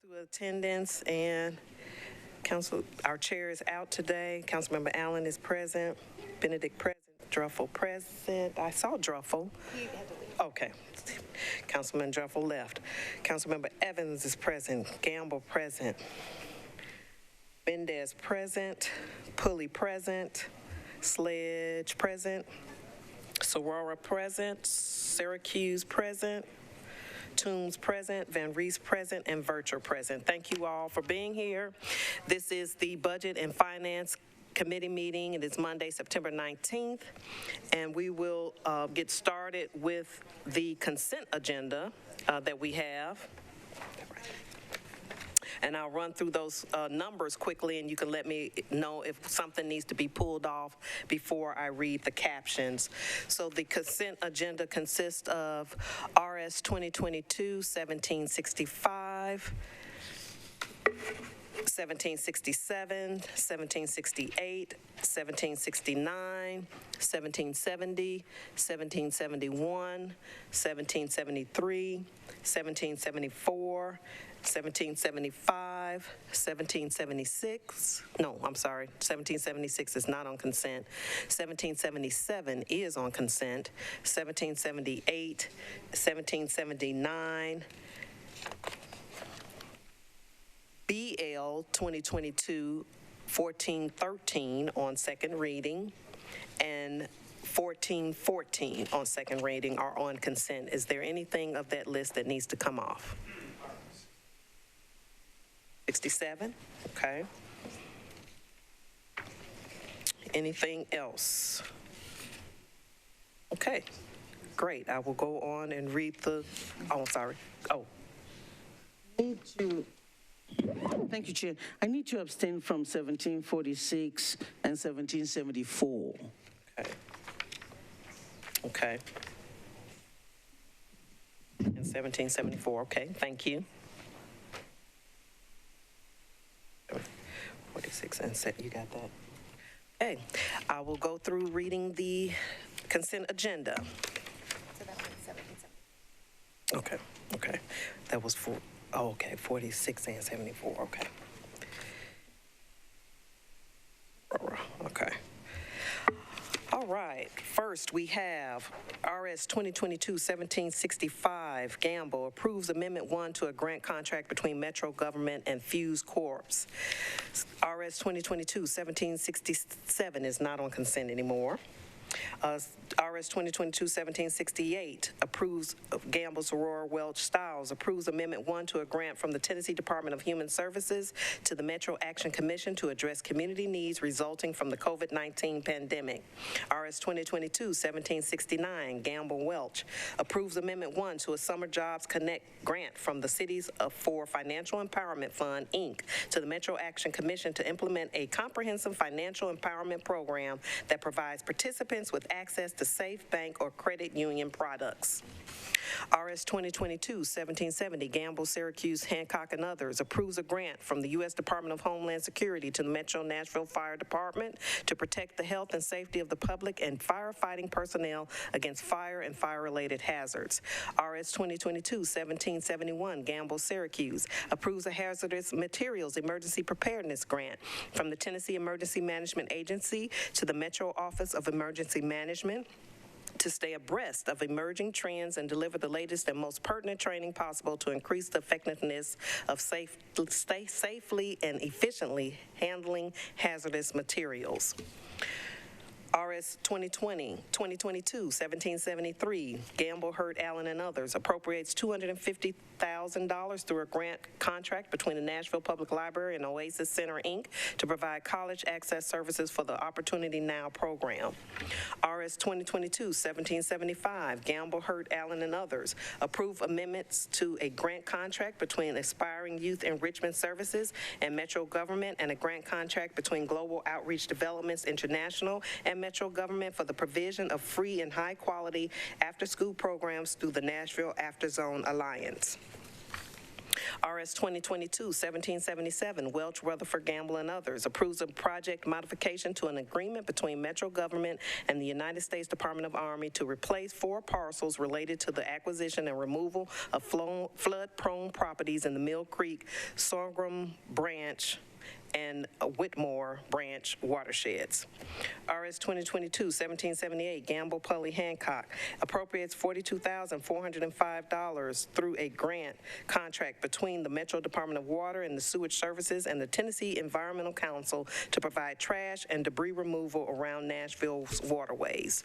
Through attendance and council, our chair is out today. Councilmember Allen is present. Benedict present. Druffel present. I saw Druffel. You had to leave. Okay. Councilman Druffel left. Councilmember Evans is present. Gamble present. Mendez present. Pulley present. Sledge present. Sorora present. Syracuse present. Toombs present, Van Rees present, and Vercher present. Thank you all for being here. This is the Budget and Finance Committee meeting. It is Monday, September 19th, and we will get started with the consent agenda that we have. And I'll run through those numbers quickly, and you can let me know if something needs to be pulled off before I read the captions. So the consent agenda consists of RS 2022-1765, 1767, 1768, 1769, 1770, 1771, 1773, 1774, 1775, 1776, no, I'm sorry, 1776 is not on consent. 1777 is on consent. 1778, 1779, BL 2022-1413 on second reading, and 1414 on second reading are on consent. Is there anything of that list that needs to come off? 67, okay. Anything else? Okay, great. I will go on and read the, oh, I'm sorry. Oh. Thank you, Chair. I need to abstain from 1746 and 1774. Okay. Okay. And 1774, okay, thank you. 46 and you got that? Okay, I will go through reading the consent agenda. So that was 1770. Okay, okay. That was for, oh, okay, 46 and 74, okay. Okay. All right, first we have RS 2022-1765, Gamble, approves Amendment 1 to a grant contract between Metro Government and Fuse Corp. RS 2022-1767 is not on consent anymore. RS 2022-1768 approves of Gamble's Aurora Welch Stiles, approves Amendment 1 to a grant from the Tennessee Department of Human Services to the Metro Action Commission to address community needs resulting from the COVID-19 pandemic. RS 2022-1769, Gamble Welch, approves Amendment 1 to a Summer Jobs Connect grant from the Cities for Financial Empowerment Fund, Inc., to the Metro Action Commission to implement a comprehensive financial empowerment program that provides participants with access to safe bank or credit union products. RS 2022-1770, Gamble, Syracuse, Hancock, and others, approves a grant from the U.S. Department of Homeland Security to the Metro Nashville Fire Department to protect the health and safety of the public and firefighting personnel against fire and fire-related hazards. RS 2022-1771, Gamble, Syracuse, approves a hazardous materials emergency preparedness grant from the Tennessee Emergency Management Agency to the Metro Office of Emergency Management to stay abreast of emerging trends and deliver the latest and most pertinent training possible to increase the effectiveness of safely and efficiently handling hazardous materials. RS 2022-1773, Gamble, Hurt, Allen, and others, appropriates $250,000 through a grant contract between the Nashville Public Library and Oasis Center, Inc., to provide college access services for the Opportunity Now program. RS 2022-1775, Gamble, Hurt, Allen, and others, approve amendments to a grant contract between Aspiring Youth Enrichment Services and Metro Government, and a grant contract between Global Outreach Developments International and Metro Government for the provision of free and high-quality after-school programs through the Nashville After Zone Alliance. RS 2022-1777, Welch, Rutherford, Gamble, and others, approves a project modification to an agreement between Metro government and the United States Department of Army to replace 4 parcels related to the acquisition and removal of flood-prone properties in the Mill Creek, Sorghum Branch, and Whitmore Branch watersheds. RS 2022-1778, Gamble, Pully, Hancock, appropriates $42,405 through a grant contract between the Metro Department of Water and the Sewage Services and the Tennessee Environmental Council to provide trash and debris removal around Nashville's waterways.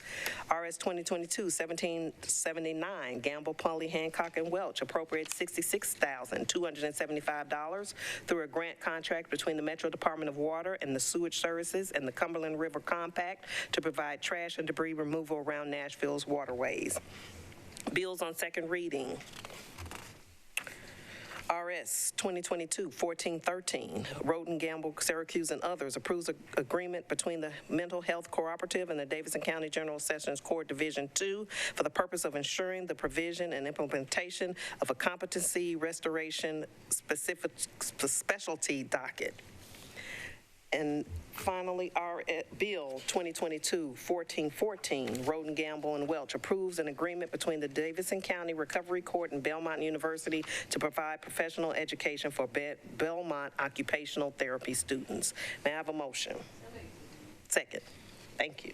RS 2022-1779, Gamble, Pully, Hancock, and Welch, appropriates $66,275 through a grant contract between the Metro Department of Water and the Sewage Services and the Cumberland River Compact to provide trash and debris removal around Nashville's waterways. Bills on second reading. RS 2022-1413, Roden, Gamble, Syracuse, and others, approves an agreement between the Mental Health Cooperative and the Davidson County General Sessions Court Division 2 for the purpose of ensuring the provision and implementation of a competency restoration specialty docket. And finally, our Bill 2022-1414, Roden, Gamble, and Welch, approves an agreement between the Davidson County Recovery Court and Belmont University to provide professional education for Belmont occupational therapy students. May I have a motion? Second. Thank you.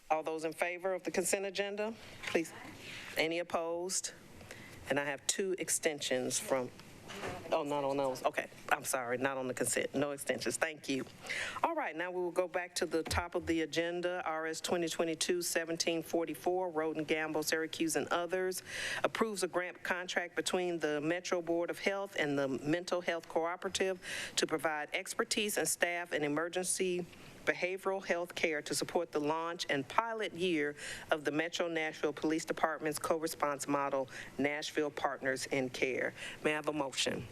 All those in favor of the consent agenda, please. Any opposed? And I have 2 extensions from... Oh, not on those. Okay, I'm sorry, not on the consent. No extensions. Thank you. All right, now we will go back to the top of the agenda. RS 2022-1744, Roden, Gamble, Syracuse, and others, approves a grant contract between the Metro Board of Health and the Mental Health Cooperative to provide expertise and staff in emergency behavioral health care to support the launch and pilot year of the Metro Nashville Police Department's co-response model, Nashville Partners in Care. May I have a motion?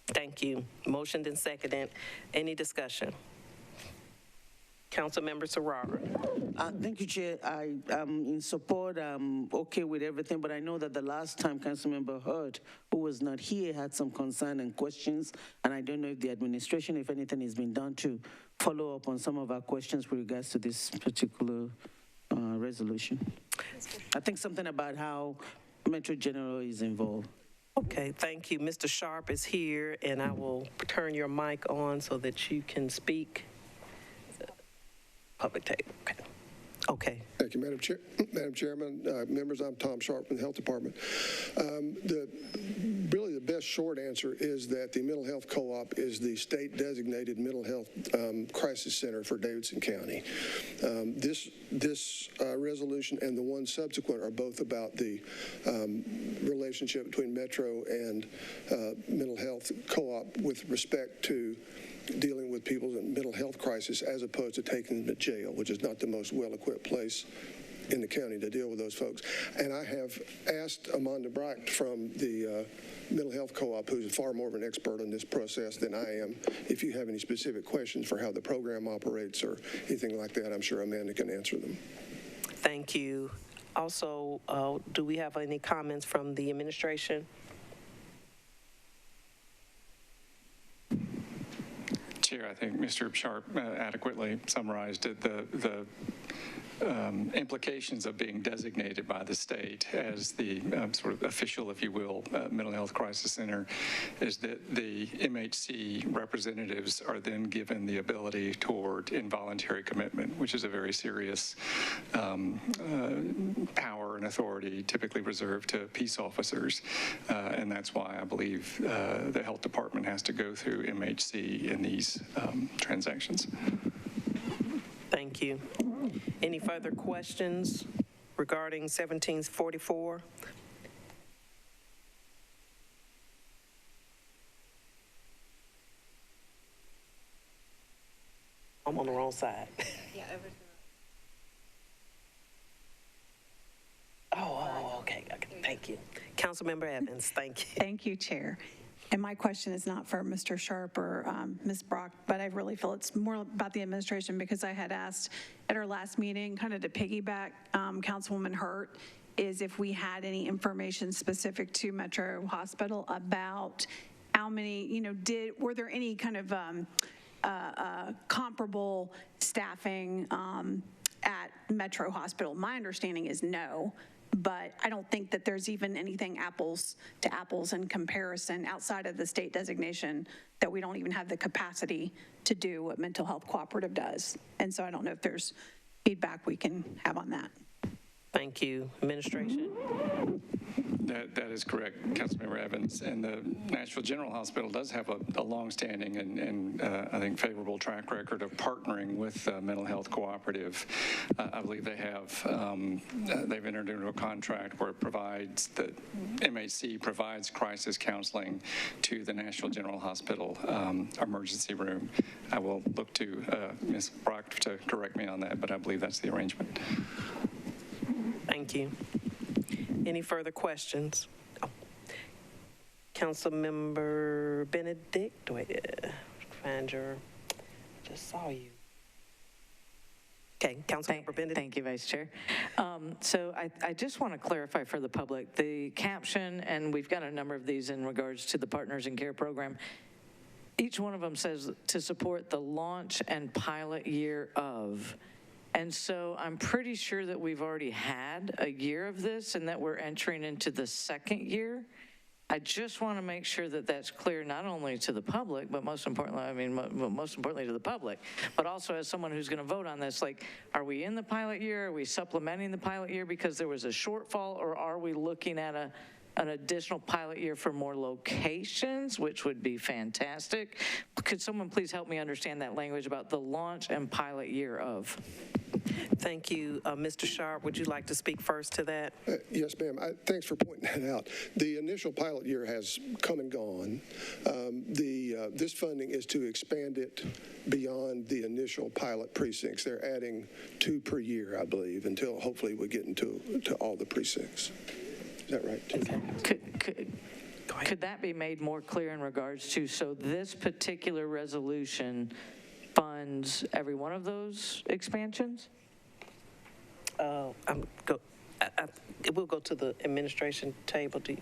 Thank you. Motioned and seconded. Any discussion? Councilmember Serrara. Thank you, Chair. I am in support. I'm okay with everything, but I know that the last time Councilmember Hurd, who was not here, had some concern and questions, and I don't know if the administration, if anything has been done to follow up on some of our questions with regards to this particular resolution. I think something about how Metro General is involved. Okay, thank you. Mr. Sharp is here, and I will turn your mic on so that you can speak. Public tape. Okay. Okay. Thank you, Madam Chairman, members. I'm Tom Sharp from the Health Department. Really, the best short answer is that the Mental Health Co-op is the state-designated mental health crisis center for Davidson County. This resolution and the one subsequent are both about the relationship between Metro and Mental Health Co-op with respect to dealing with people in mental health crisis as opposed to taking them to jail, which is not the most well-equipped place in the county to deal with those folks. And I have asked Amanda Bracht from the Mental Health Co-op, who's far more of an expert on this process than I am, if you have any specific questions for how the program operates or anything like that, I'm sure Amanda can answer them. Thank you. Also, do we have any comments from the administration? Chair, I think Mr. Sharp adequately summarized it. The implications of being designated by the state as the sort of official, if you will, mental health crisis center is that the MHC representatives are then given the ability toward involuntary commitment, which is a very serious power and authority typically reserved to peace officers. And that's why I believe the health department has to go through MHC in these transactions. Thank you. Any further questions regarding 1744? I'm on the wrong side. Yeah, over to Okay. Thank you. Councilmember Evans, thank you. Thank you, Chair. And my question is not for Mr. Sharp or Ms. Brock, but I really feel it's more about the administration because I had asked at our last meeting kind of to piggyback Councilwoman Hurt is if we had any information specific to Metro Hospital about how many, were there any kind of comparable staffing at Metro Hospital? My understanding is no, but I don't think that there's even anything apples to apples in comparison outside of the state designation, that we don't even have the capacity to do what Mental Health Cooperative does. And so I don't know if there's feedback we can have on that. Thank you. Administration? That is correct, Councilmember Evans. And the Nashville General Hospital does have a longstanding and I think favorable track record of partnering with Mental Health Cooperative. I believe they have, they've entered into a contract where it provides, the MHC provides crisis counseling to the Nashville General Hospital emergency room. I will look to Ms. Brock to correct me on that, but I believe that's the arrangement. Thank you. Any further questions? Oh. Councilmember Benedict, wait, find your, just saw you. Okay, Councilmember Benedict. Thank you, Vice Chair. So I just want to clarify for the public, the caption, and we've got a number of these in regards to the Partners in Care program. Each one of them says to support the launch and pilot year of. And so I'm pretty sure that we've already had a year of this and that we're entering into the second year. I just want to make sure that that's clear, not only to the public, but most importantly, most importantly to the public, but also as someone who's going to vote on this, like, are we in the pilot year? Are we supplementing the pilot year because there was a shortfall, or are we looking at an additional pilot year for more locations, which would be fantastic? Could someone please help me understand that language about the launch and pilot year of? Thank you. Mr. Sharp, would you like to speak first to that? Yes, ma'am. Thanks for pointing that out. The initial pilot year has come and gone. This funding is to expand it beyond the initial pilot precincts. They're adding 2 per year, I believe, until hopefully we get into all the precincts. Is that right? Okay. Could that be made more clear in regards to, so this particular resolution funds every one of those expansions? It will go to the administration table. Do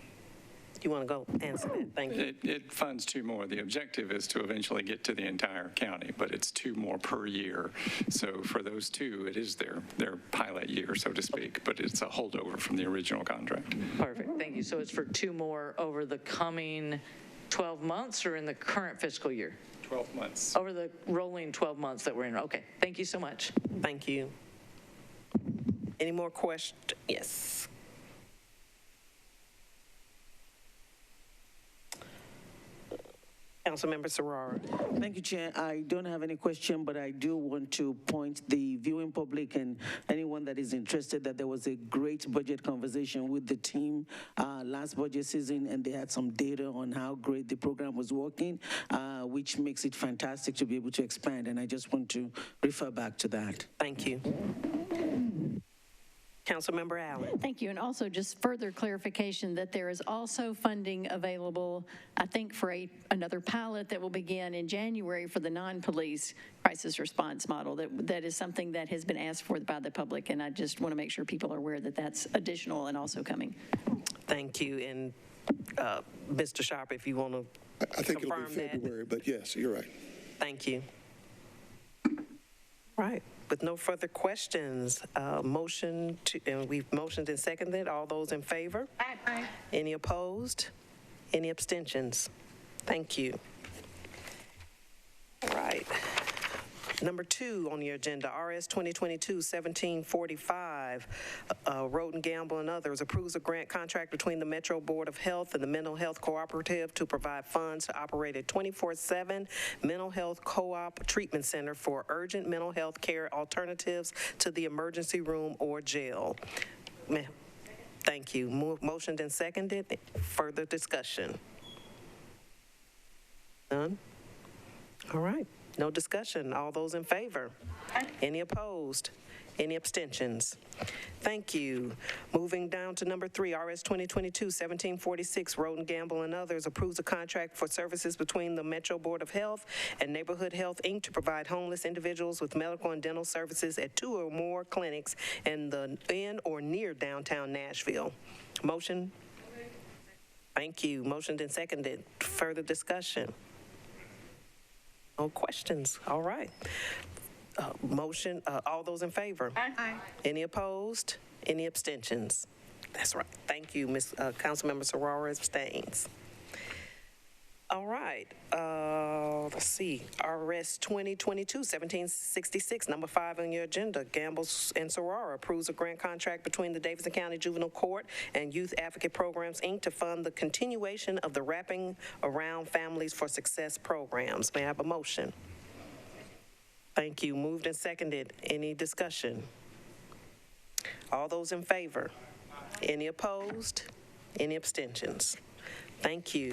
you want to go answer that? Thank you. It funds 2 more. The objective is to eventually get to the entire county, but it's 2 more per year. So for those 2, it is their pilot year, so to speak, but it's a holdover from the original contract. Perfect, thank you. So it's for 2 more over the coming 12 months or in the current fiscal year? 12 months. Over the rolling 12 months that we're in. Okay, thank you so much. Thank you. Any more questions? Yes. Councilmember Serrara. Thank you, Chair. I don't have any question, but I do want to point the viewing public and anyone that is interested that there was a great budget conversation with the team last budget season, and they had some data on how great the program was working, which makes it fantastic to be able to expand, and I just want to refer back to that. Thank you. Councilmember Allen. Thank you. And also just further clarification that there is also funding available, I think, for another pilot that will begin in January for the non-police crisis response model. That is something that has been asked for by the public, and I just want to make sure people are aware that that's additional and also coming. Thank you. And Mr. Sharp, if you want to I think it'll be February, but yes, you're right. Thank you. Right. With no further questions, motion to, and we've motioned and seconded. All those in favor? Aye. Any opposed? Any abstentions? Thank you. All right. Number 2 on your agenda, RS 2022-1745, Road and Gamble and others, approves a grant contract between the Metro Board of Health and the Mental Health Cooperative to provide funds to operate a 24/7 mental health co-op treatment center for urgent mental health care alternatives to the emergency room or jail. Thank you. Motioned and seconded. Further discussion? None? All right. No discussion. All those in favor? Any opposed? Any abstentions? Thank you. Moving down to number 3, RS 2022-1746, Road and Gamble and others approves a contract for services between the Metro Board of Health and Neighborhood Health, Inc. to provide homeless individuals with medical and dental services at 2 or more clinics in or near downtown Nashville. Motion? Thank you. Motioned and seconded. Further discussion? No questions. All right. Motion, all those in favor? Aye. Any opposed? Any abstentions? That's right. Thank you, Councilmember Sarara abstains. All right. Let's see. RS 2022-1766, number 5 on your agenda. Gamble and Sarara approves a grant contract between the Davidson County Juvenile Court and Youth Advocate Programs, Inc. to fund the continuation of the Wrapping Around Families for Success programs. May I have a motion? Thank you. Moved and seconded. Any discussion? All those in favor? Any opposed? Any abstentions? Thank you.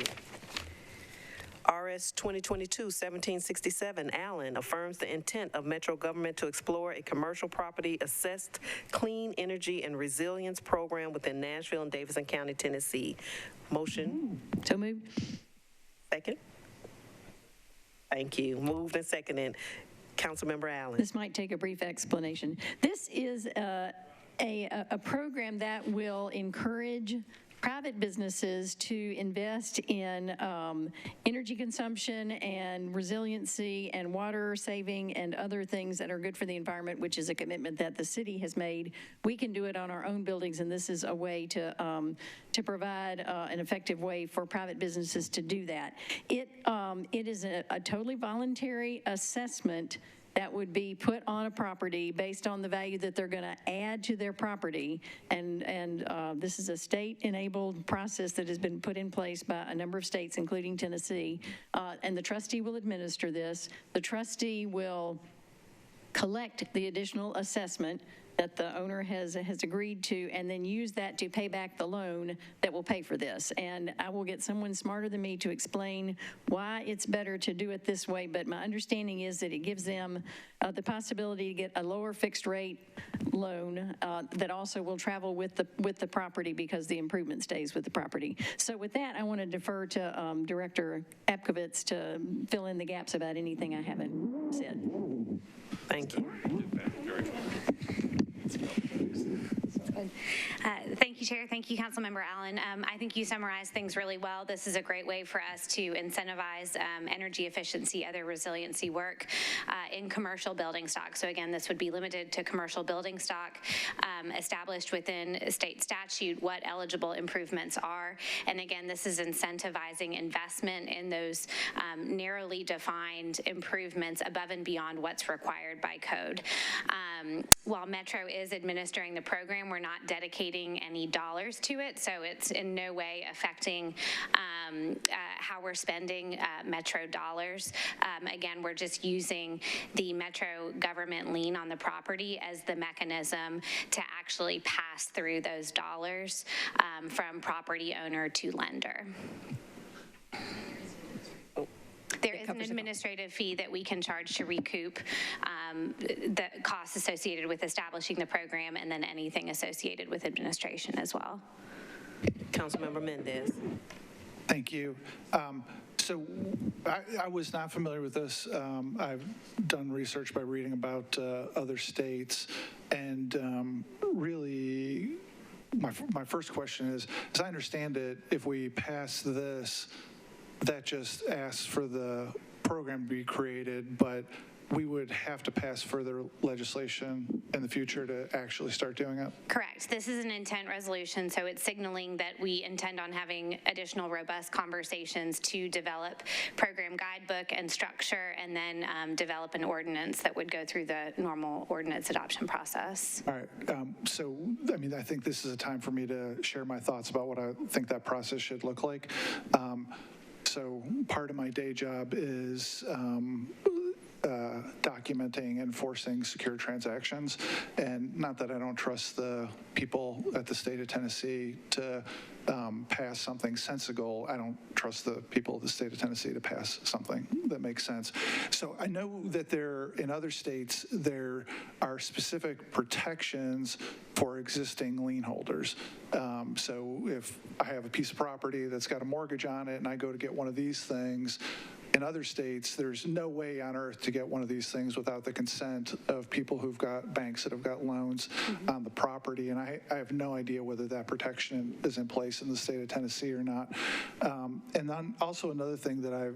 RS 2022-1767, Allen affirms the intent of Metro government to explore a commercial property assessed clean energy and resilience program within Nashville and Davidson County, Tennessee. Motion? So moved. Second? Thank you. Moved and seconded. Councilmember Allen. This might take a brief explanation. This is a program that will encourage private businesses to invest in energy consumption and resiliency and water saving and other things that are good for the environment, which is a commitment that the city has made. We can do it on our own buildings, and this is a way to provide an effective way for private businesses to do that. It is a totally voluntary assessment that would be put on a property based on the value that they're going to add to their property. And this is a state-enabled process that has been put in place by a number of states, including Tennessee. And the trustee will administer this. The trustee will collect the additional assessment that the owner has agreed to, and then use that to pay back the loan that will pay for this. And I will get someone smarter than me to explain why it's better to do it this way, but my understanding is that it gives them the possibility to get a lower fixed rate loan that also will travel with the property because the improvement stays with the property. So with that, I want to defer to Director Apkovitz to fill in the gaps about anything I haven't said. Thank you. Thank you, Chair. Thank you, Councilmember Allen. I think you summarized things really well. This is a great way for us to incentivize energy efficiency, other resiliency work in commercial building stock. So again, this would be limited to commercial building stock, established within state statute what eligible improvements are. And again, this is incentivizing investment in those narrowly defined improvements above and beyond what's required by code. While Metro is administering the program, we're not dedicating any dollars to it, so it's in no way affecting how we're spending Metro dollars. Again, we're just using the Metro government lien on the property as the mechanism to actually pass through those dollars from property owner to lender. There is an administrative fee that we can charge to recoup the costs associated with establishing the program and then anything associated with administration as well. Councilmember Mendez. Thank you. So I was not familiar with this. I've done research by reading about other states, and really my first question is, as I understand it, if we pass this, that just asks for the program to be created, but we would have to pass further legislation in the future to actually start doing it? Correct. This is an intent resolution, so it's signaling that we intend on having additional robust conversations to develop program guidebook and structure, and then develop an ordinance that would go through the normal ordinance adoption process. All right. So, I mean, I think this is a time for me to share my thoughts about what I think that process should look like. So part of my day job is documenting, enforcing secure transactions. And not that I don't trust the people at the state of Tennessee to pass something sensible. I don't trust the people of the state of Tennessee to pass something that makes sense. So I know that in other states, there are specific protections for existing lien holders. So if I have a piece of property that's got a mortgage on it and I go to get one of these things, in other states, there's no way on earth to get one of these things without the consent of people who've got banks that have got loans on the property. And I have no idea whether that protection is in place in the state of Tennessee or not. And then also another thing that I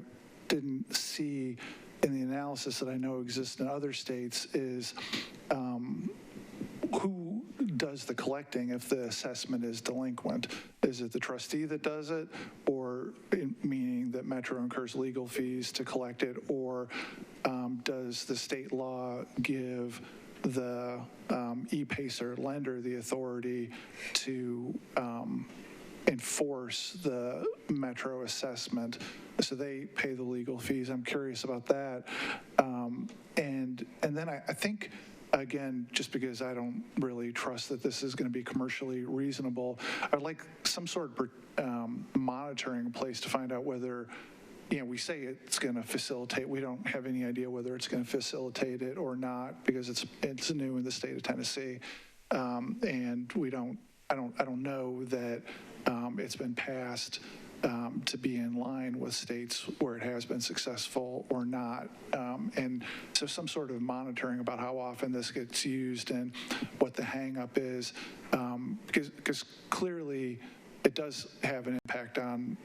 didn't see in the analysis that I know exists in other states is who does the collecting if the assessment is delinquent? Is it the trustee that does it, or meaning that Metro incurs legal fees to collect it, or does the state law give the e-PACER lender the authority to enforce the Metro assessment, so they pay the legal fees? I'm curious about that. And then I think, again, just because I don't really trust that this is going to be commercially reasonable, I'd like some sort of monitoring place to find out whether, we say it's going to facilitate. We don't have any idea whether it's going to facilitate it or not, because it's new in the state of Tennessee, and I don't know that it's been passed to be in line with states where it has been successful or not. And so some sort of monitoring about how often this gets used and what the hang up is, because clearly it does have an impact on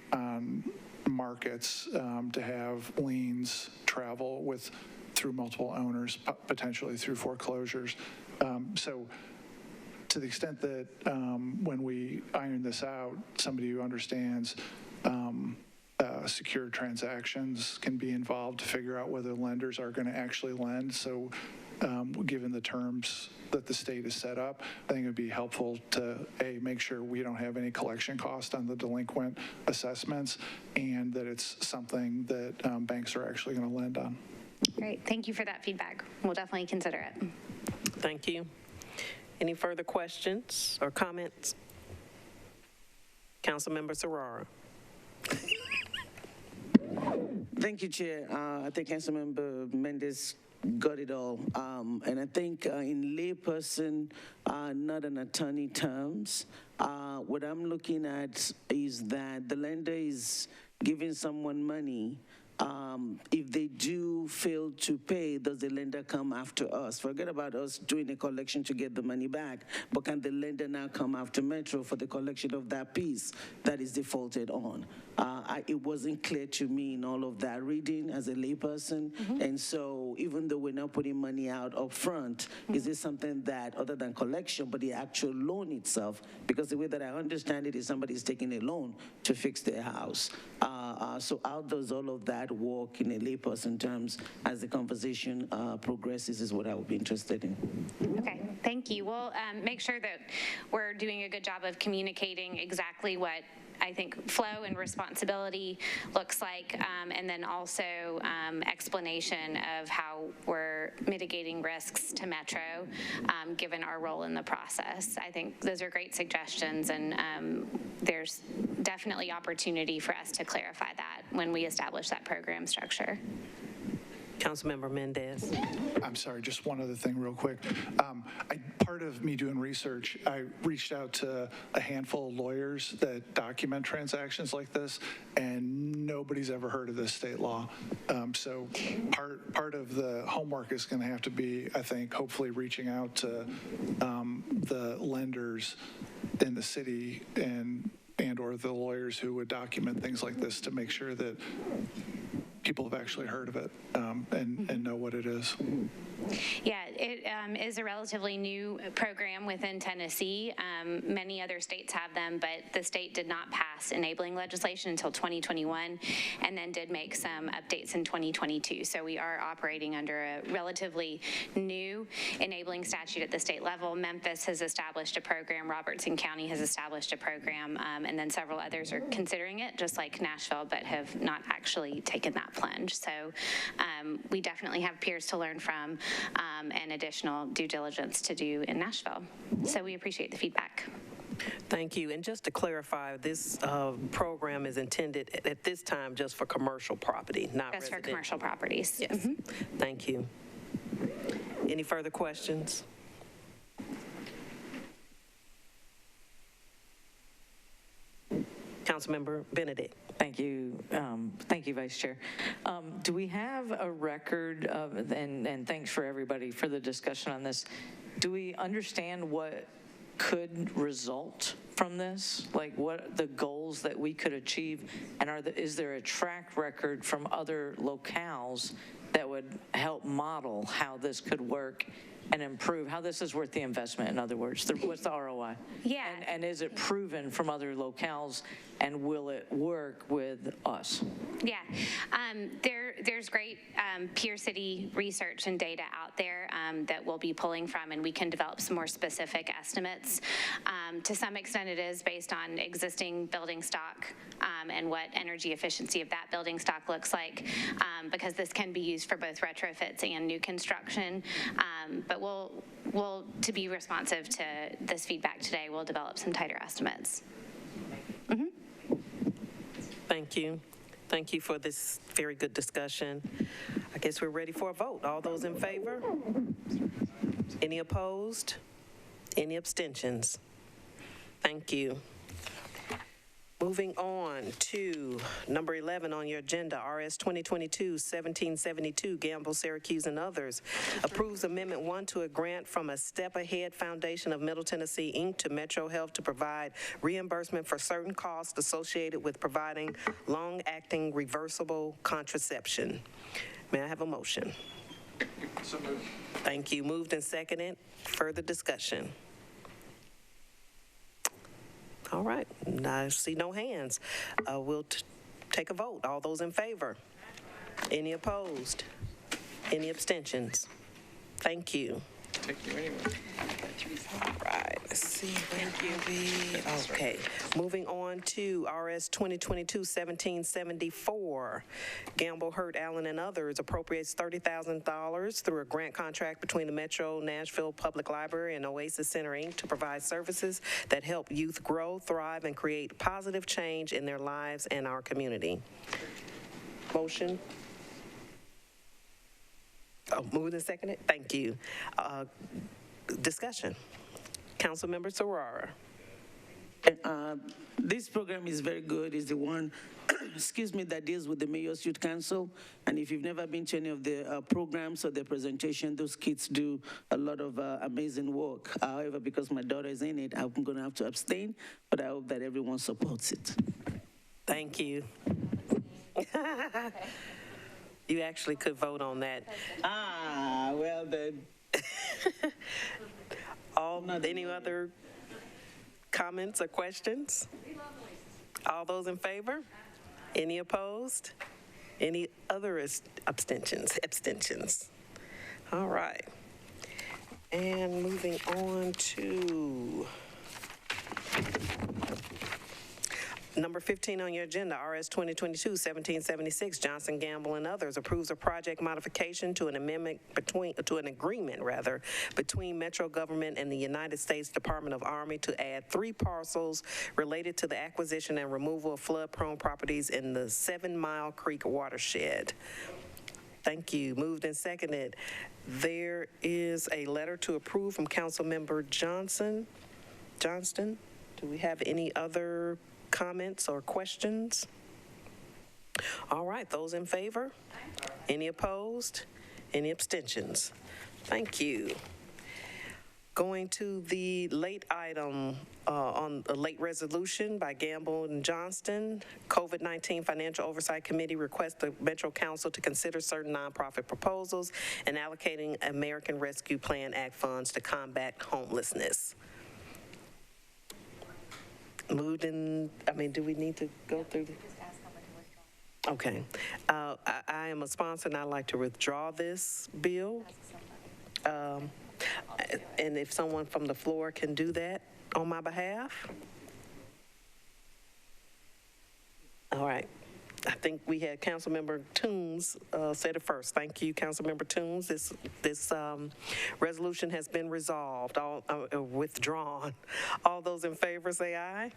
markets to have liens travel through multiple owners, potentially through foreclosures. So to the extent that when we iron this out, somebody who understands secure transactions can be involved to figure out whether lenders are going to actually lend. So given the terms that the state has set up, I think it would be helpful to, A, make sure we don't have any collection cost on the delinquent assessments, and that it's something that banks are actually going to lend on. Great. Thank you for that feedback. We'll definitely consider it. Thank you. Any further questions or comments? Councilmember Serrara. Thank you, Chair. I think Councilmember Mendez got it all. And I think in layperson, not an attorney terms, what I'm looking at is that the lender is giving someone money. If they do fail to pay, does the lender come after us? Forget about us doing a collection to get the money back, but can the lender now come after Metro for the collection of that piece that is defaulted on? It wasn't clear to me in all of that reading as a layperson, and so even though we're not putting money out up front, is this something that, other than collection, but the actual loan itself, because the way that I understand it is somebody is taking a loan to fix their house. So how does all of that work in a layperson terms as the conversation progresses is what I would be interested in. Okay, thank you. We'll make sure that we're doing a good job of communicating exactly what I think flow and responsibility looks like, and then also explanation of how we're mitigating risks to Metro, given our role in the process. I think those are great suggestions, and there's definitely opportunity for us to clarify that when we establish that program structure. Councilmember Mendez. I'm sorry, just one other thing real quick. Part of me doing research, I reached out to a handful of lawyers that document transactions like this, and nobody's ever heard of this state law. So part of the homework is going to have to be, I think, hopefully reaching out to the lenders in the city and or the lawyers who would document things like this to make sure that people have actually heard of it and know what it is. Yeah, it is a relatively new program within Tennessee. Many other states have them, but the state did not pass enabling legislation until 2021, and then did make some updates in 2022. So we are operating under a relatively new enabling statute at the state level. Memphis has established a program, Robertson County has established a program, and then several others are considering it, just like Nashville, but have not actually taken that plunge. So we definitely have peers to learn from and additional due diligence to do in Nashville. So we appreciate the feedback. Thank you. And just to clarify, this program is intended at this time just for commercial property, not Just for residential. commercial properties. Yes. Thank you. Any further questions? Councilmember Benedict. Thank you. Thank you, Vice Chair. Do we have a record of, and thanks for everybody for the discussion on this, do we understand what could result from this? Like what the goals that we could achieve? And is there a track record from other locales that would help model how this could work and improve, how this is worth the investment, in other words? What's the ROI? Yeah. And is it proven from other locales, and will it work with us? Yeah, there's great peer city research and data out there that we'll be pulling from, and we can develop some more specific estimates. To some extent, it is based on existing building stock and what energy efficiency of that building stock looks like, because this can be used for both retrofits and new construction. But we'll, to be responsive to this feedback today, we'll develop some tighter estimates. Thank you. Thank you for this very good discussion. I guess we're ready for a vote. All those in favor? Any opposed? Any abstentions? Thank you. Moving on to number 11 on your agenda, RS 2022-1772, Gamble, Syracuse, and others. Approves Amendment 1 to a grant from a Step Ahead Foundation of Middle Tennessee, Inc. to Metro Health to provide reimbursement for certain costs associated with providing long-acting reversible contraception. May I have a motion? So moved. Thank you. Moved and seconded. Further discussion? All right, I see no hands. We'll take a vote. All those in favor? Any opposed? Any abstentions? Thank you. Take you anyway. All right, let's see. Thank you. Okay, moving on to RS 2022-1774. Gamble, Hurt, Allen, and others appropriates $30,000 through a grant contract between the Metro Nashville Public Library and Oasis Center, Inc. to provide services that help youth grow, thrive, and create positive change in their lives and our community. Motion? Oh, moved and seconded? Thank you. Discussion. Councilmember Sarara. This program is very good. It's the one, excuse me, that deals with the Mayor's Youth Council. And if you've never been to any of the programs or the presentation, those kids do a lot of amazing work. However, because my daughter is in it, I'm going to have to abstain, but I hope that everyone supports it. Thank you. You actually could vote on that. Well then. Any other comments or questions? All those in favor? Any opposed? Any other abstentions? All right. And moving on to number 15 on your agenda, RS 2022-1776, Johnson, Gamble, and others approves a project modification to an amendment between Metro government and the United States Department of Army to add 3 parcels related to the acquisition and removal of flood-prone properties in the 7 Mile Creek watershed. Thank you. Moved and seconded. There is a letter to approve from Councilmember Johnston. Do we have any other comments or questions? All right, those in favor? Any opposed? Any abstentions? Thank you. Going to the late item on the late resolution by Gamble and Johnston, COVID-19 Financial Oversight Committee requests the Metro Council to consider certain nonprofit proposals and allocating American Rescue Plan Act funds to combat homelessness. Moved in, do we need to go through? Okay. I am a sponsor and I'd like to withdraw this bill. And if someone from the floor can do that on my behalf. All right. I think we had Councilmember Toombs said it first. Thank you, Councilmember Toombs. This resolution has been resolved, withdrawn. All those in favor say aye.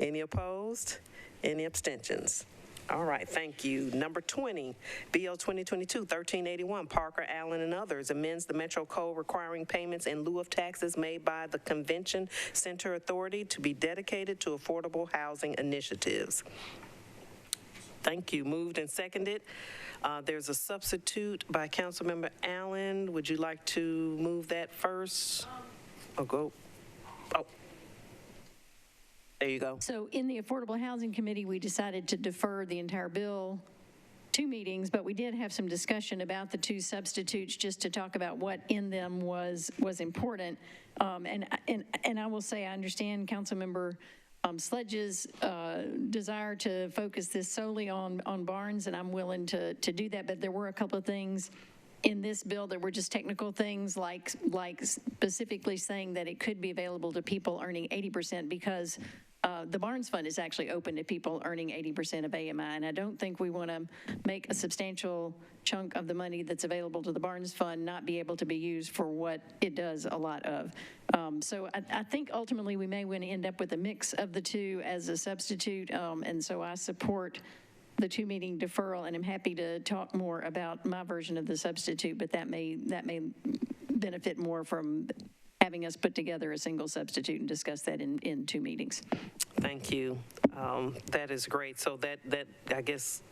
Any opposed? Any abstentions? All right, thank you. Number 20, BL 2022-1381, Parker, Allen, and others amends the Metro Code requiring payments in lieu of taxes made by the Convention Center Authority to be dedicated to affordable housing initiatives. Thank you. Moved and seconded. There's a substitute by Councilmember Allen. Would you like to move that first? Oh, go. Oh. There you go. So in the Affordable Housing Committee, we decided to defer the entire bill 2 meetings, but we did have some discussion about the 2 substitutes just to talk about what in them was important. And I will say I understand Councilmember Sledge's desire to focus this solely on Barnes, and I'm willing to do that, but there were a couple of things in this bill that were just technical things, like specifically saying that it could be available to people earning 80% because the Barnes Fund is actually open to people earning 80% of AMI, and I don't think we want to make a substantial chunk of the money that's available to the Barnes Fund not be able to be used for what it does a lot of. So I think ultimately we may want to end up with a mix of the 2 as a substitute, and so I support the 2-meeting deferral, and I'm happy to talk more about my version of the substitute, but that may benefit more from having us put together a single substitute and discuss that in 2 meetings. Thank you. That is great. So that I guess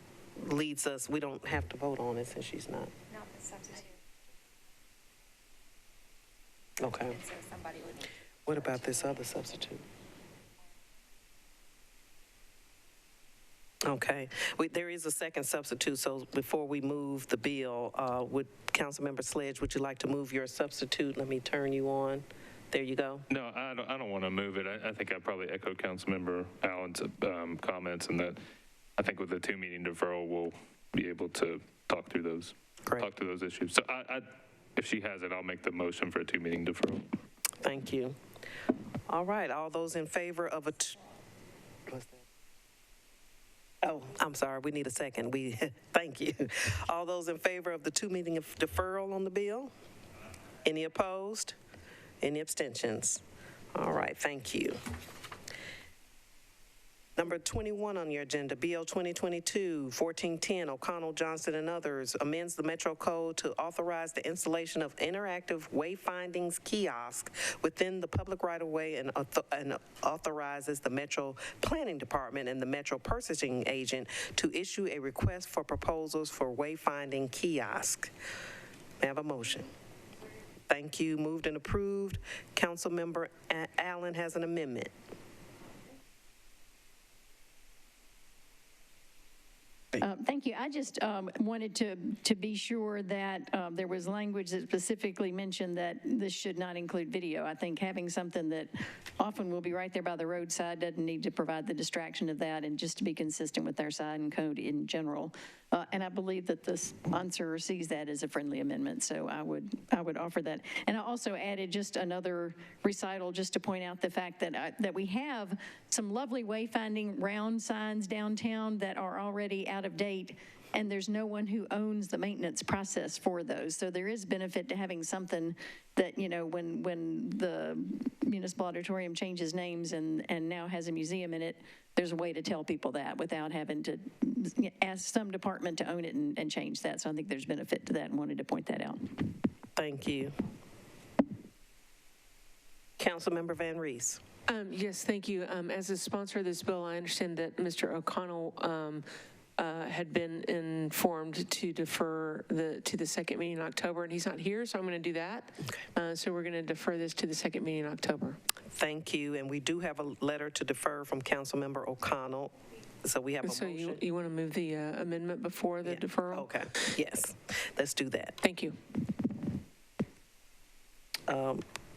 leads us, we don't have to vote on it since she's not. Not the substitute. Okay. And so somebody would need. What about this other substitute? Okay. There is a second substitute, so before we move the bill, would Councilmember Sledge, would you like to move your substitute? Let me turn you on. There you go. No, I don't want to move it. I think I probably echoed Councilmember Allen's comments, and that I think with the 2-meeting deferral, we'll be able to talk through those, talk through those issues. So if she has it, I'll make the motion for a 2-meeting deferral. Thank you. All right, all those in favor of a what's that? Oh, I'm sorry, we need a second. Thank you. All those in favor of the 2-meeting deferral on the bill? Any opposed? Any abstentions? All right, thank you. Number 21 on your agenda, BL 2022-1410, O'Connell, Johnson, and others, amends the Metro Code to authorize the installation of interactive wayfindings kiosk within the public right-of-way and authorizes the Metro Planning Department and the Metro Purchasing Agent to issue a request for proposals for wayfinding kiosk. May I have a motion? Thank you. Moved and approved. Councilmember Allen has an amendment. Thank you. I just wanted to be sure that there was language that specifically mentioned that this should not include video. I think having something that often will be right there by the roadside doesn't need to provide the distraction of that, and just to be consistent with our sign code in general. And I believe that the sponsor sees that as a friendly amendment, so I would offer that. And I also added just another recital just to point out the fact that that we have some lovely wayfinding round signs downtown that are already out of date, and there's no one who owns the maintenance process for those. So there is benefit to having something that, you know, when the municipal auditorium changes names and now has a museum in it, there's a way to tell people that without having to ask some department to own it and change that. So I think there's benefit to that and wanted to point that out. Thank you. Councilmember Van Rees. Yes, thank you. As a sponsor of this bill, I understand that Mr. O'Connell had been informed to defer to the second meeting in October, and he's not here, so I'm going to do that. So we're going to defer this to the second meeting in October. Thank you. And we do have a letter to defer from Councilmember O'Connell. So we have a So motion. you want to move the amendment before the deferral? Okay. Yes. Let's do that. Thank you.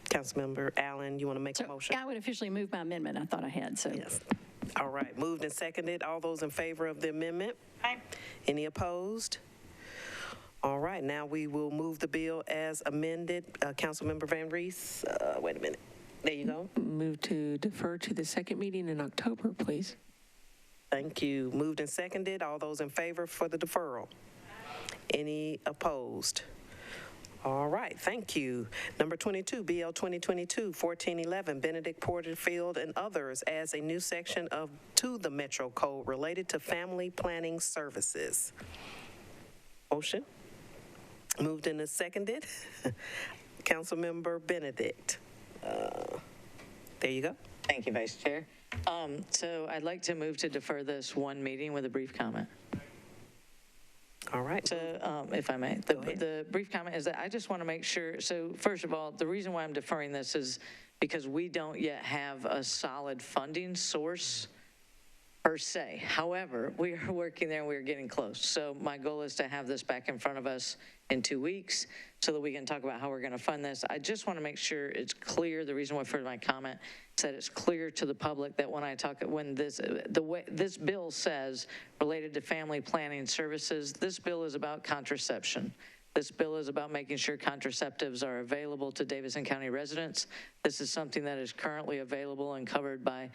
Councilmember Allen, you want to make a motion? I would officially move my amendment. I thought I had, so. Yes. All right. Moved and seconded. All those in favor of the amendment? Aye. Any opposed? All right. Now we will move the bill as amended. Councilmember Van Rees, wait a minute. There you go. Move to defer to the second meeting in October, please. Thank you. Moved and seconded. All those in favor for the deferral? Any opposed? All right, thank you. Number 22, BL 2022-1411, Benedict Porterfield and others adds a new section to the Metro Code related to family planning services. Motion? Moved and seconded. Councilmember Benedict. There you go. Thank you, Vice Chair. So I'd like to move to defer this one meeting with a brief comment. All right. So, if I may, the brief comment is that I just want to make sure, so first of all, the reason why I'm deferring this is because we don't yet have a solid funding source per se. However, we are working there and we're getting close. So my goal is to have this back in front of us in 2 weeks so that we can talk about how we're going to fund this. I just want to make sure it's clear. The reason why for my comment is that it's clear to the public that when this bill says related to family planning services, this bill is about contraception. This bill is about making sure contraceptives are available to Davidson County residents. This is something that is currently available and covered by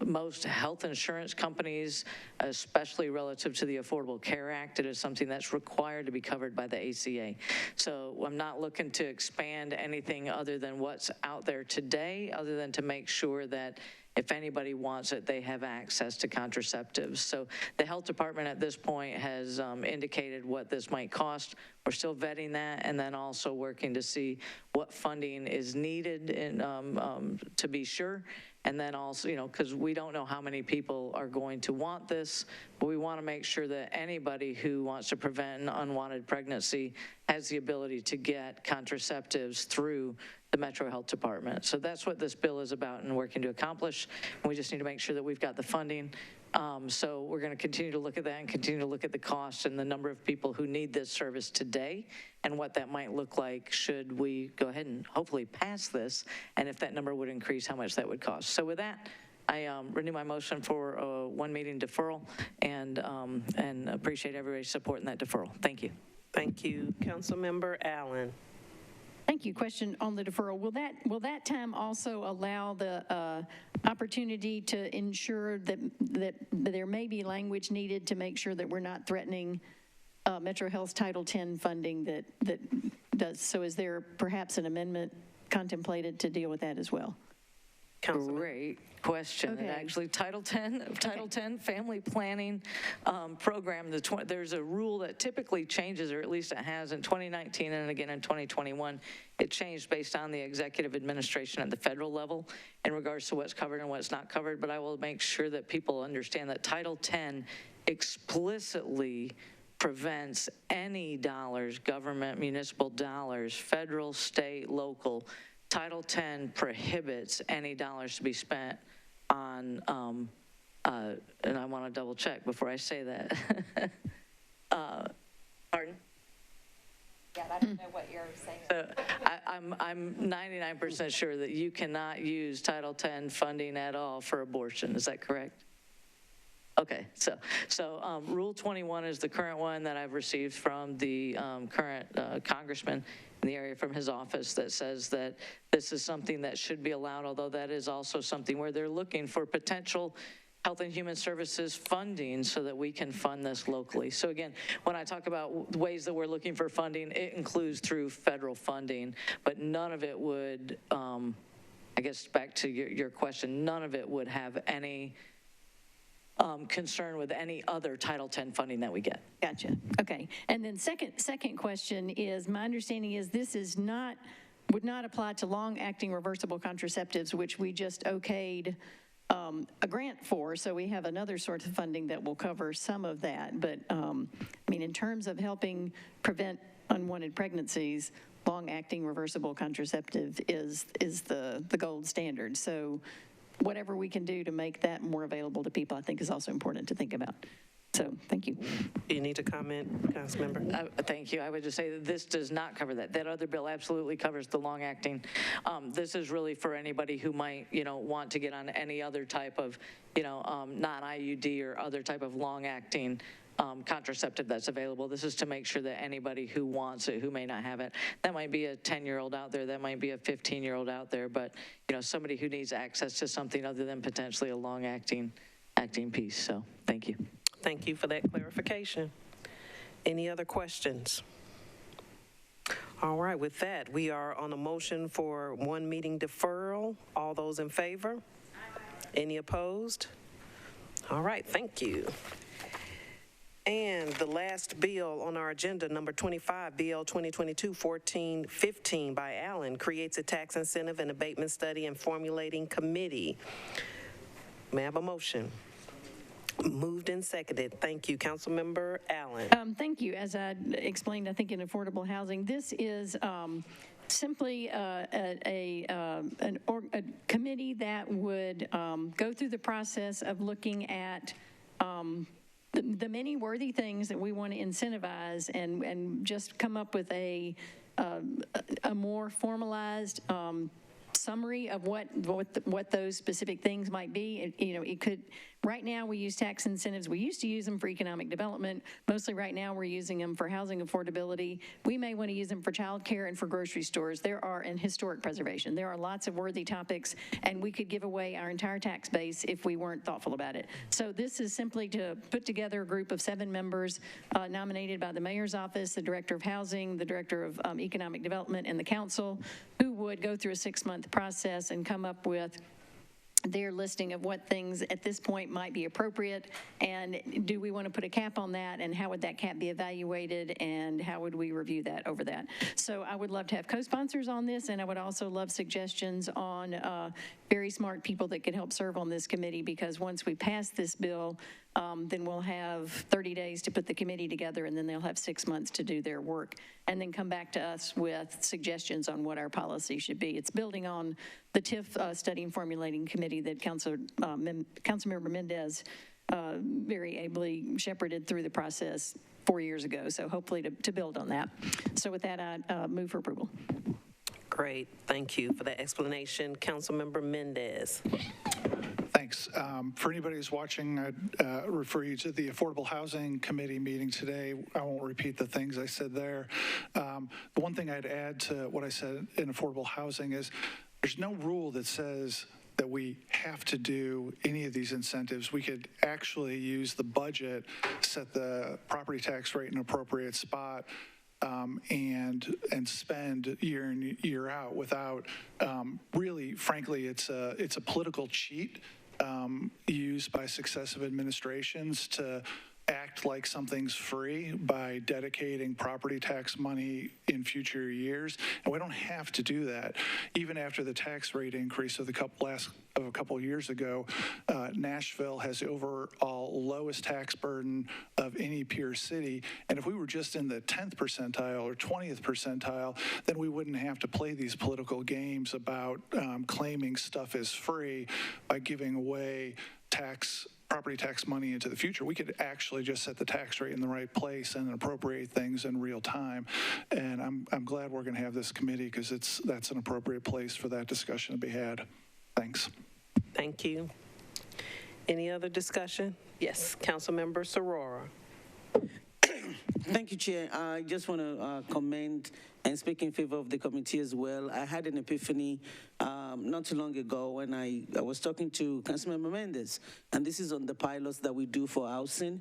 most health insurance companies, especially relative to the Affordable Care Act. It is something that's required to be covered by the ACA. So I'm not looking to expand anything other than what's out there today, other than to make sure that if anybody wants it, they have access to contraceptives. So the health department at this point has indicated what this might cost. We're still vetting that and then also working to see what funding is needed to be sure. And then also, because we don't know how many people are going to want this, but we want to make sure that anybody who wants to prevent an unwanted pregnancy has the ability to get contraceptives through the Metro Health Department. So that's what this bill is about and working to accomplish. And we just need to make sure that we've got the funding. So we're going to continue to look at that and continue to look at the cost and the number of people who need this service today and what that might look like should we go ahead and hopefully pass this, and if that number would increase, how much that would cost. So with that, I renew my motion for a one meeting deferral and appreciate everybody's support in that deferral. Thank you. Thank you. Councilmember Allen. Thank you. Question on the deferral. Will that time also allow the opportunity to ensure that there may be language needed to make sure that we're not threatening Metro Health's Title X funding that does? So is there perhaps an amendment contemplated to deal with that as well? Great question. Okay. And actually, Title X family planning program, there's a rule that typically changes, or at least it has in 2019 and again in 2021. It changed based on the executive administration at the federal level in regards to what's covered and what's not covered. But I will make sure that people understand that Title X explicitly prevents any dollars, government, municipal dollars, federal, state, local. Title X prohibits any dollars to be spent on, and I want to double check before I say that. Pardon? Yeah, I don't know what you're saying. So I'm 99% sure that you cannot use Title X funding at all for abortion. Is that correct? Okay, so Rule 21 is the current one that I've received from the current congressman in the area from his office that says that this is something that should be allowed, although that is also something where they're looking for potential Health and Human Services funding so that we can fund this locally. So again, when I talk about ways that we're looking for funding, it includes through federal funding, but none of it would, I guess back to your question, none of it would have any concern with any other Title X funding that we get. Gotcha. Okay. And then second question is, my understanding is this is would not apply to long-acting reversible contraceptives, which we just okayed a grant for, so we have another source of funding that will cover some of that. But, I mean, in terms of helping prevent unwanted pregnancies, long-acting reversible contraceptive is the gold standard. So whatever we can do to make that more available to people, I think is also important to think about. So, thank you. Do you need to comment, Councilmember? Thank you. I would just say that this does not cover that. That other bill absolutely covers the long-acting. This is really for anybody who might, want to get on any other type of, non-IUD or other type of long-acting contraceptive that's available. This is to make sure that anybody who wants it, who may not have it, that might be a 10-year-old out there, that might be a 15-year-old out there, but, somebody who needs access to something other than potentially a long-acting piece. So, thank you. Thank you for that clarification. Any other questions? All right, with that, we are on a motion for one meeting deferral. All those in favor? Any opposed? All right, thank you. And the last bill on our agenda, number 25, BL 2022-1415 by Allen, creates a tax incentive and abatement study and formulating committee. May I have a motion? Moved and seconded. Thank you. Councilmember Allen. Thank you. As I explained, I think in affordable housing, this is simply a committee that would go through the process of looking at the many worthy things that we want to incentivize and just come up with a more formalized summary of what those specific things might be. It could. Right now, we use tax incentives. We used to use them for economic development. Mostly right now, we're using them for housing affordability. We may want to use them for childcare and for grocery stores. And historic preservation. There are lots of worthy topics, and we could give away our entire tax base if we weren't thoughtful about it. So this is simply to put together a group of 7 members nominated by the mayor's office, the director of housing, the director of economic development, and the council, who would go through a 6-month process and come up with their listing of what things at this point might be appropriate, and do we want to put a cap on that, and how would that cap be evaluated, and how would we review that over that. So I would love to have co-sponsors on this, and I would also love suggestions on very smart people that could help serve on this committee, because once we pass this bill, then we'll have 30 days to put the committee together, and then they'll have 6 months to do their work, and then come back to us with suggestions on what our policy should be. It's building on the TIF study and formulating committee that Councilmember Mendez very ably shepherded through the process 4 years ago, so hopefully to build on that. So with that, I move for approval. Great. Thank you for that explanation. Councilmember Mendez. Thanks. For anybody who's watching, I'd refer you to the Affordable Housing Committee meeting today. I won't repeat the things I said there. The one thing I'd add to what I said in affordable housing is there's no rule that says that we have to do any of these incentives. We could actually use the budget, set the property tax rate in an appropriate spot, and spend year in, year out without really, frankly, it's a political cheat used by successive administrations to act like something's free by dedicating property tax money in future years. And we don't have to do that. Even after the tax rate increase of a couple years ago, Nashville has the overall lowest tax burden of any peer city. And if we were just in the 10th percentile or 20th percentile, then we wouldn't have to play these political games about claiming stuff is free by giving away property tax money into the future. We could actually just set the tax rate in the right place and appropriate things in real time. And I'm glad we're going to have this committee, because that's an appropriate place for that discussion to be had. Thanks. Thank you. Any other discussion? Yes, Councilmember Sorora. Thank you, Chair. I just want to commend and speak in favor of the committee as well. I had an epiphany not too long ago when I was talking to Councilmember Mendez, and this is on the pilots that we do for housing.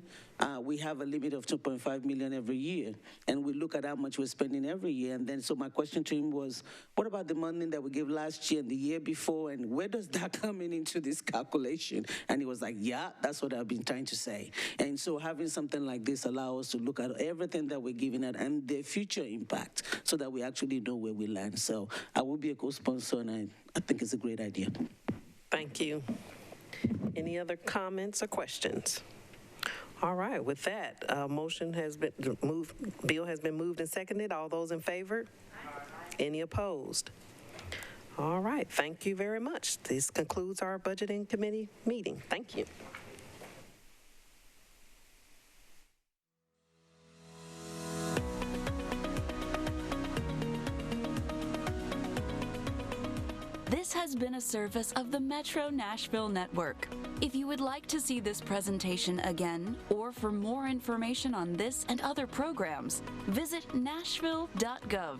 We have a limit of $2.5 million every year, and we look at how much we're spending every year. And then, so my question to him was, what about the money that we gave last year and the year before, and where does that come into this calculation? And he was like, yeah, that's what I've been trying to say. And so having something like this allows us to look at everything that we're giving out and the future impact, so that we actually know where we land. So I will be a co-sponsor, and I think it's a great idea. Thank you. Any other comments or questions? All right, with that, motion has been moved, bill has been moved and seconded. All those in favor? Any opposed? All right, thank you very much. This concludes our budgeting committee meeting. Thank you. This has been a service of the Metro Nashville Network. If you would like to see this presentation again, or for more information on this and other programs, visit nashville.gov.